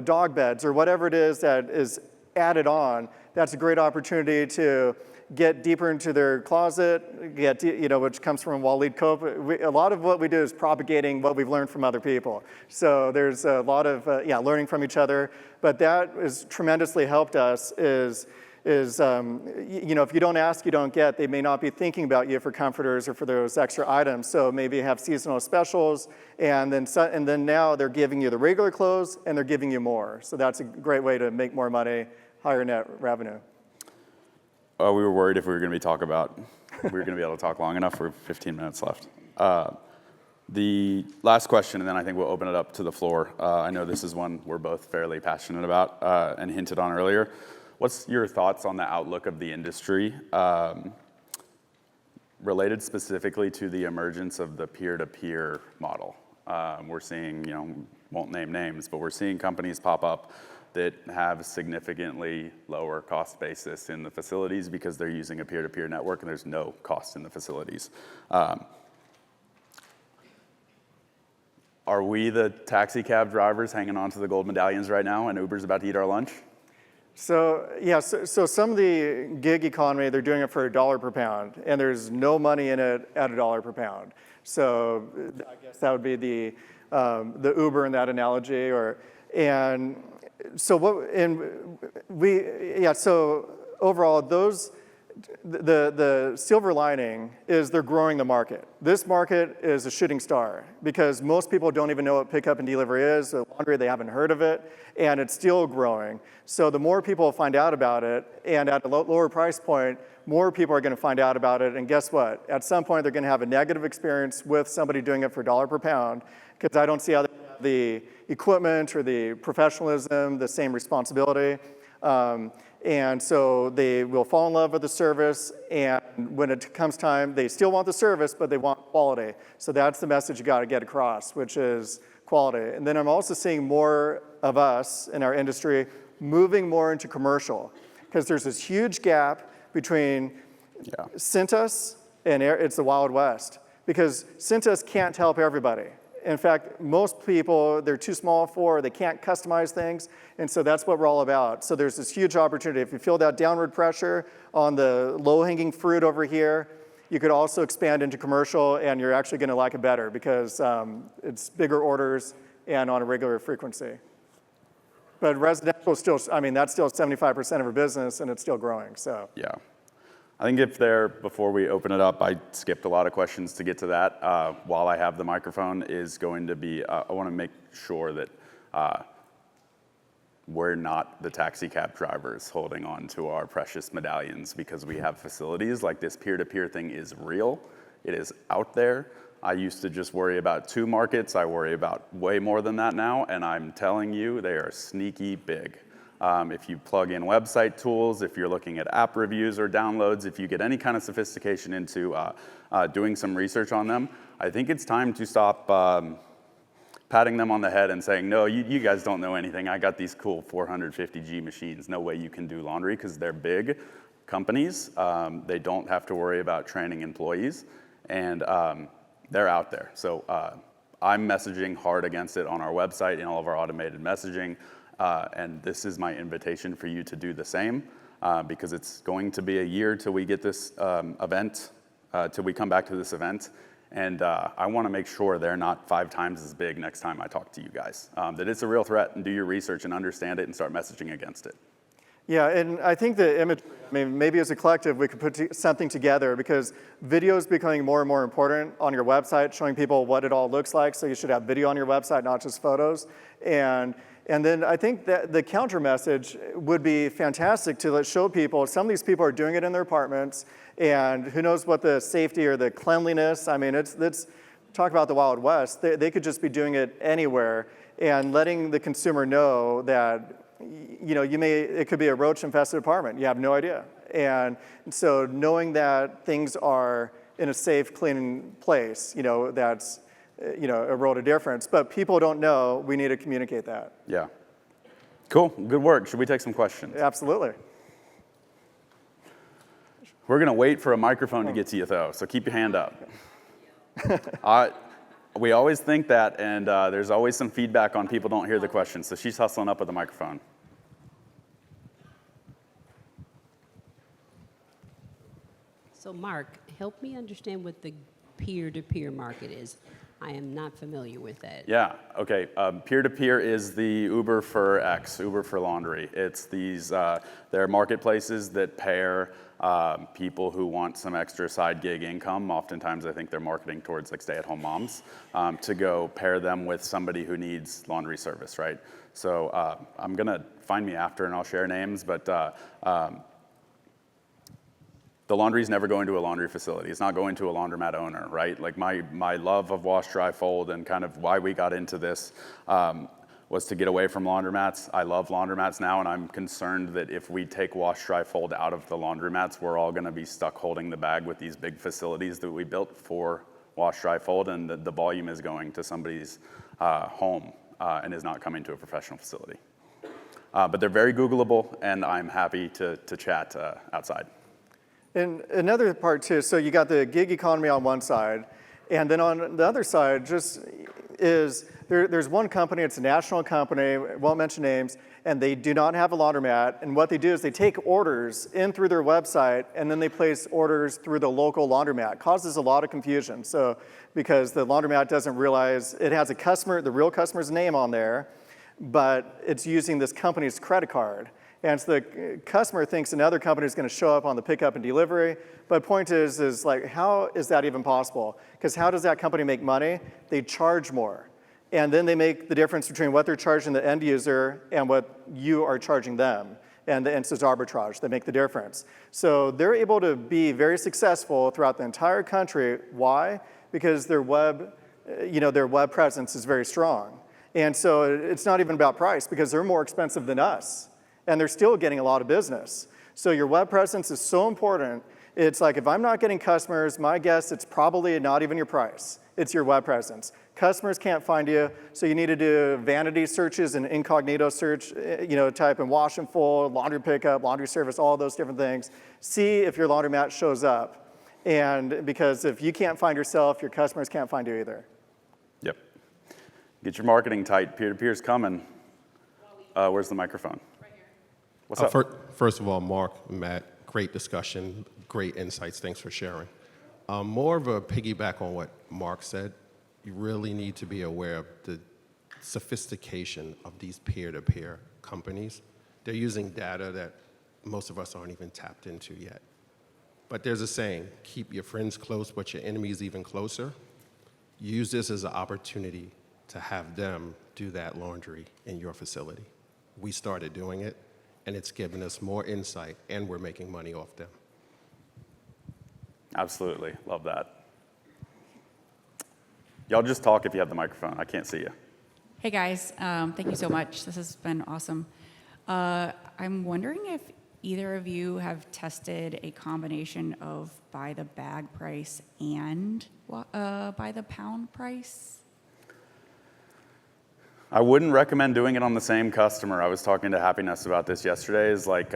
dog beds or whatever it is that is added on, that's a great opportunity to get deeper into their closet, which comes from Waleed Cope. A lot of what we do is propagating what we've learned from other people. So there's a lot of learning from each other, but that has tremendously helped us if you don't ask, you don't get. They may not be thinking about you for comforters or for those extra items. So maybe have seasonal specials, and then now they're giving you the regular clothes and they're giving you more. So that's a great way to make more money, higher net revenue. We were worried if we were going to be able to talk long enough. We're 15 minutes left. The last question, and then I think we'll open it up to the floor. I know this is one we're both fairly passionate about and hinted on earlier. What's your thoughts on the outlook of the industry related specifically to the emergence of the peer-to-peer model? We're seeing, won't name names, but we're seeing companies pop up that have significantly lower cost basis in the facilities because they're using a peer-to-peer network and there's no cost in the facilities. Are we the taxi cab drivers hanging on to the gold medallions right now and Uber's about to eat our lunch? So some of the gig economy, they're doing it for $1 per pound, and there's no money in it at $1 per pound. So I guess that would be the Uber in that analogy, so overall those the silver lining is they're growing the market. This market is a shooting star because most people don't even know what pickup and delivery is. So laundry, they haven't heard of it, and it's still growing. So the more people find out about it, and at a lower price point, more people are going to find out about it. And guess what? At some point, they're going to have a negative experience with somebody doing it for $1 per pound, because I don't see how the equipment or the professionalism, the same responsibility. And so they will fall in love with the service, and when it comes time, they still want the service, but they want quality. So that's the message you got to get across, which is quality. And then I'm also seeing more of us in our industry moving more into commercial, because there's this huge gap between Cintas and it's the Wild West, because Cintas can't help everybody. In fact, most people, they're too small for, they can't customize things, and so that's what we're all about. So there's this huge opportunity. If you feel that downward pressure on the low-hanging fruit over here, you could also expand into commercial, and you're actually going to like it better because it's bigger orders and on a regular frequency. But residential is still, I mean, that's still 75% of our business, and it's still growing, so. Yeah. I think before we open it up, I skipped a lot of questions to get to that. While I have the microphone, is going to be, I want to make sure that we're not the taxi cab drivers holding on to our precious medallions, because we have facilities like this peer-to-peer thing is real. It is out there. I used to just worry about 2 markets. I worry about way more than that now, and I'm telling you, they are sneaky big. If you plug in website tools, if you're looking at app reviews or downloads, if you get any kind of sophistication into doing some research on them, I think it's time to stop patting them on the head and saying, no, you guys don't know anything. I got these cool 450G machines. No way you can do laundry, because they're big companies. They don't have to worry about training employees, and they're out there. So I'm messaging hard against it on our website and all of our automated messaging. And this is my invitation for you to do the same, because it's going to be a year till we get this event, till we come back to this event. And I want to make sure they're not 5 times as big next time I talk to you guys. That it's a real threat, and do your research and understand it and start messaging against it. Yeah, and I think the image, I mean, maybe as a collective we could put something together, because video is becoming more and more important on your website, showing people what it all looks like. So you should have video on your website, not just photos. And then I think that the counter message would be fantastic to show people. Some of these people are doing it in their apartments, and who knows what the safety or the cleanliness. I mean, it's talk about the Wild West. They could just be doing it anywhere, and letting the consumer know that, you know, it could be a roach-infested apartment. You have no idea. And so knowing that things are in a safe, clean place, you know, that's, you know, a world of difference. But people don't know. We need to communicate that. Yeah. Cool. Good work. Should we take some questions? Absolutely. We're going to wait for a microphone to get to you, though, so keep your hand up. We always think that, and there's always some feedback on people don't hear the question, so she's hustling up with the microphone. So Mark, help me understand what the peer-to-peer market is. I am not familiar with that. Yeah, okay. Peer-to-peer is the Uber for X, Uber for laundry. It's these, they're marketplaces that pair people who want some extra side gig income. Oftentimes I think they're marketing towards like stay-at-home moms, to go pair them with somebody who needs laundry service, right? So I'm gonna find me after and I'll share names, but the laundry's never going to a laundry facility. It's not going to a laundromat owner, right? Like my love of wash, dry, fold, and kind of why we got into this was to get away from laundromats. I love laundromats now, and I'm concerned that if we take wash, dry, fold out of the laundromats, we're all gonna be stuck holding the bag with these big facilities that we built for wash, dry, fold, and the volume is going to somebody's home and is not coming to a professional facility. But they're very Googleable, and I'm happy to chat outside. And another part too, so you got the gig economy on one side, and then on the other side just is, there's one company, it's a national company, won't mention names, and they do not have a laundromat, and what they do is they take orders in through their website, and then they place orders through the local laundromat. Causes a lot of confusion, so because the laundromat doesn't realize it has a customer, the real customer's name on there, but it's using this company's credit card. And so the customer thinks another company is going to show up on the pickup and delivery. But point is like, how is that even possible? Because how does that company make money? They charge more. And then they make the difference between what they're charging the end user and what you are charging them. And it's this arbitrage that make the difference. So they're able to be very successful throughout the entire country. Why? Because their web presence is very strong. And so it's not even about price because they're more expensive than us. And they're still getting a lot of business. So your web presence is so important. It's like, if I'm not getting customers, my guess, it's probably not even your price. It's your web presence. Customers can't find you, so you need to do vanity searches and incognito search, type in wash and fold, laundry pickup, laundry service, all those different things. See if your laundromat shows up. And because if you can't find yourself, your customers can't find you either. Yep. Get your marketing tight. Peer-to-peer's coming. Where's the microphone? What's up? First of all, Mark, Matt, great discussion, great insights. Thanks for sharing. More of a piggyback on what Mark said, you really need to be aware of the sophistication of these peer-to-peer companies. They're using data that most of us aren't even tapped into yet. But there's a saying, keep your friends close, but your enemies even closer. Use this as an opportunity to have them do that laundry in your facility. We started doing it, and it's given us more insight, and we're making money off them. Absolutely. Love that. Y'all just talk if you have the microphone. I can't see you. Hey guys, thank you so much. This has been awesome. I'm wondering if either of you have tested a combination of by the bag price and by the pound price? I wouldn't recommend doing it on the same customer. I was talking to Happiness about this yesterday. Is like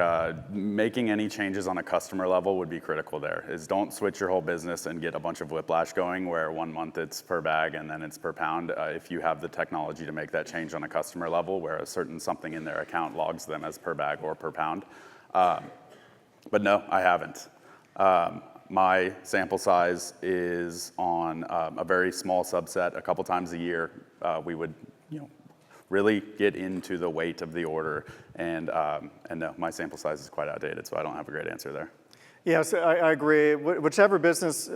making any changes on a customer level would be critical there. Is don't switch your whole business and get a bunch of whiplash going where 1 month it's per bag and then it's per pound. If you have the technology to make that change on a customer level where a certain something in their account logs them as per bag or per pound. But no, I haven't. My sample size is on a very small subset. A couple times a year, we would, really get into the weight of the order. And no, my sample size is quite outdated, so I don't have a great answer there. Yes, I agree. Whichever business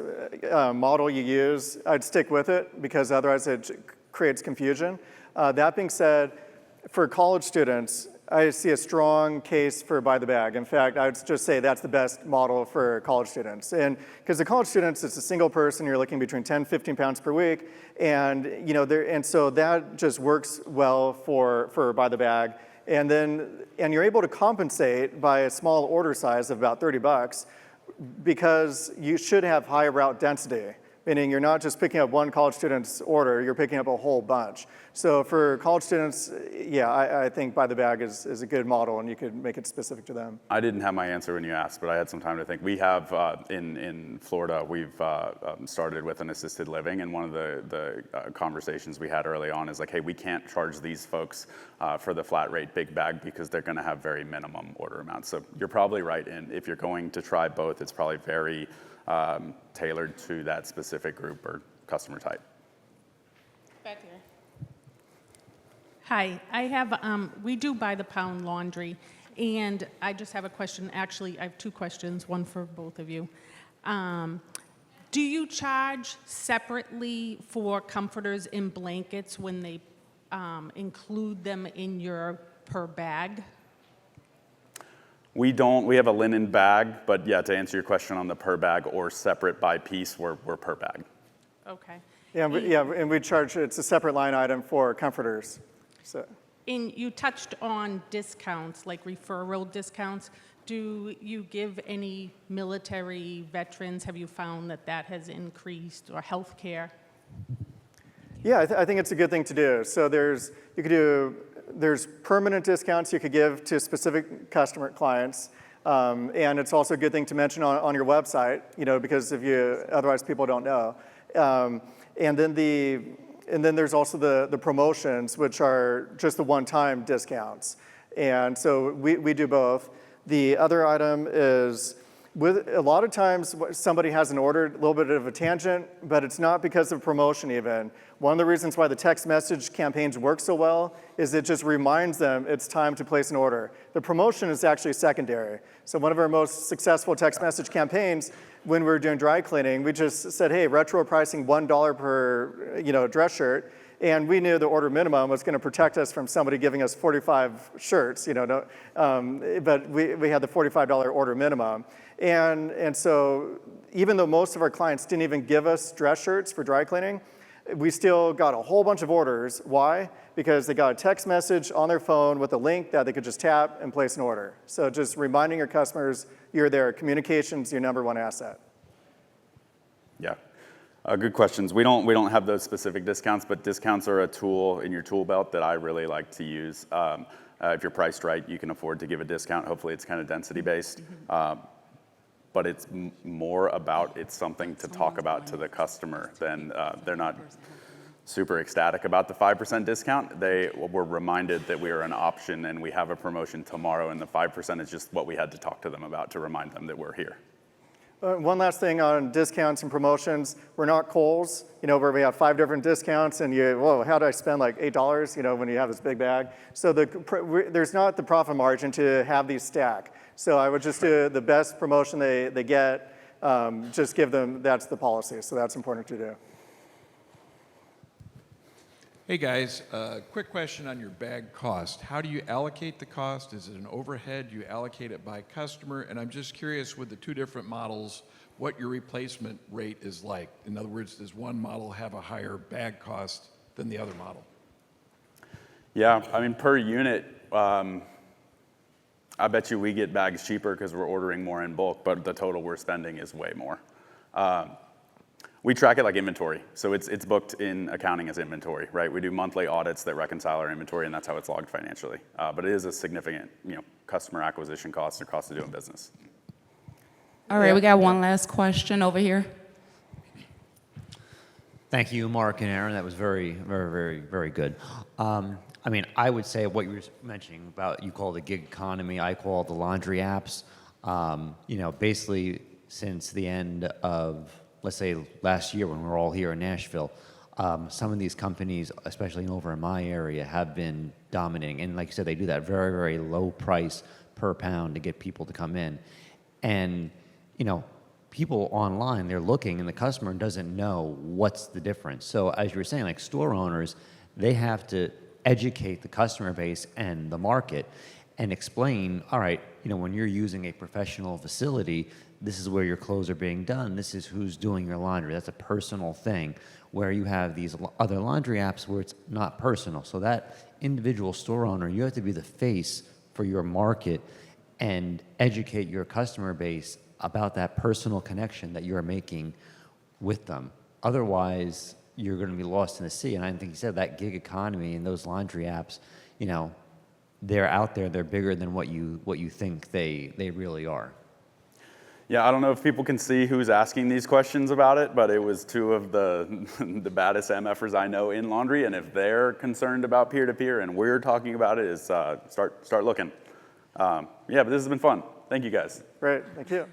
model you use, I'd stick with it because otherwise it creates confusion. That being said, for college students, I see a strong case for by the bag. In fact, I would just say that's the best model for college students. And because the college students, it's a single person, you're looking between 10, 15 pounds per week. And, and so that just works well for by the bag. And you're able to compensate by a small order size of about $30 because you should have high route density. Meaning you're not just picking up one college student's order, you're picking up a whole bunch. So for college students, yeah, I think by the bag is a good model and you could make it specific to them. I didn't have my answer when you asked, but I had some time to think. We have, in Florida, we've started with an assisted living, and one of the conversations we had early on is like, hey, we can't charge these folks for the flat rate big bag because they're gonna have very minimum order amounts. So you're probably right, and if you're going to try both, it's probably very tailored to that specific group or customer type. Back here. Hi, I have, we do by the pound laundry, and I just have a question. Actually, I have two questions, one for both of you. Do you charge separately for comforters and blankets when they include them in your per bag? We don't. We have a linen bag, but yeah, to answer your question on the per bag or separate by piece, we're per bag. Okay. Yeah, and we charge, it's a separate line item for comforters. So. And you touched on discounts, like referral discounts. Do you give any military veterans, have you found that has increased, or healthcare? Yeah, I think it's a good thing to do. So there's permanent discounts you could give to specific customer clients. And it's also a good thing to mention on your website, because otherwise people don't know. And then there's also the promotions, which are just the one-time discounts. And so we do both. The other item is With a lot of times somebody has an order, a little bit of a tangent, but it's not because of promotion even. One of the reasons why the text message campaigns work so well is it just reminds them it's time to place an order. The promotion is actually secondary. So one of our most successful text message campaigns, when we were doing dry cleaning, we just said, hey, retro pricing $1 per dress shirt. And we knew the order minimum was going to protect us from somebody giving us 45 shirts, but we had the $45 order minimum. And so even though most of our clients didn't even give us dress shirts for dry cleaning, we still got a whole bunch of orders. Why? Because they got a text message on their phone with a link that they could just tap and place an order. So just reminding your customers you're there. Communication's your number one asset. Yeah. Good questions. We don't have those specific discounts, but discounts are a tool in your tool belt that I really like to use. If you're priced right, you can afford to give a discount. Hopefully it's kind of density based. But it's more about it's something to talk about to the customer than they're not super ecstatic about the 5% discount. They were reminded that we are an option and we have a promotion tomorrow, and the 5% is just what we had to talk to them about to remind them that we're here. One last thing on discounts and promotions. We're not Kohl's, where we have 5 different discounts and how do I spend like $8, when you have this big bag? So there's not the profit margin to have these stack. So I would just do the best promotion they get, just give them, that's the policy. So that's important to do. Hey guys, quick question on your bag cost. How do you allocate the cost? Is it an overhead? You allocate it by customer? And I'm just curious with the 2 different models, what your replacement rate is like. In other words, does one model have a higher bag cost than the other model? Yeah, I mean, per unit, I bet you we get bags cheaper because we're ordering more in bulk, but the total we're spending is way more. We track it like inventory, so it's booked in accounting as inventory, right? We do monthly audits that reconcile our inventory, and that's how it's logged financially. But it is a significant, customer acquisition cost or cost of doing business. All right, we got one last question over here. Thank you, Mark and Aaron. That was very, very, very, very good. I would say what you were mentioning about, you call the gig economy, I call the laundry apps. Basically since the end of, let's say, last year when we were all here in Nashville, some of these companies, especially over in my area, have been dominating. And like you said, they do that very, very low price per pound to get people to come in. And, people online, they're looking and the customer doesn't know what's the difference. So as you were saying, like store owners, they have to educate the customer base and the market and explain, all right, when you're using a professional facility, this is where your clothes are being done. This is who's doing your laundry. That's a personal thing. Where you have these other laundry apps where it's not personal. So that individual store owner, you have to be the face for your market and educate your customer base about that personal connection that you're making with them. Otherwise, you're going to be lost in the sea. And I think you said that gig economy and those laundry apps, they're out there. They're bigger than what you think they really are. Yeah, I don't know if people can see who's asking these questions about it, but it was 2 of the baddest MFers I know in laundry, and if they're concerned about peer-to-peer and we're talking about it, is start looking. But this has been fun. Thank you guys. Great, thank you.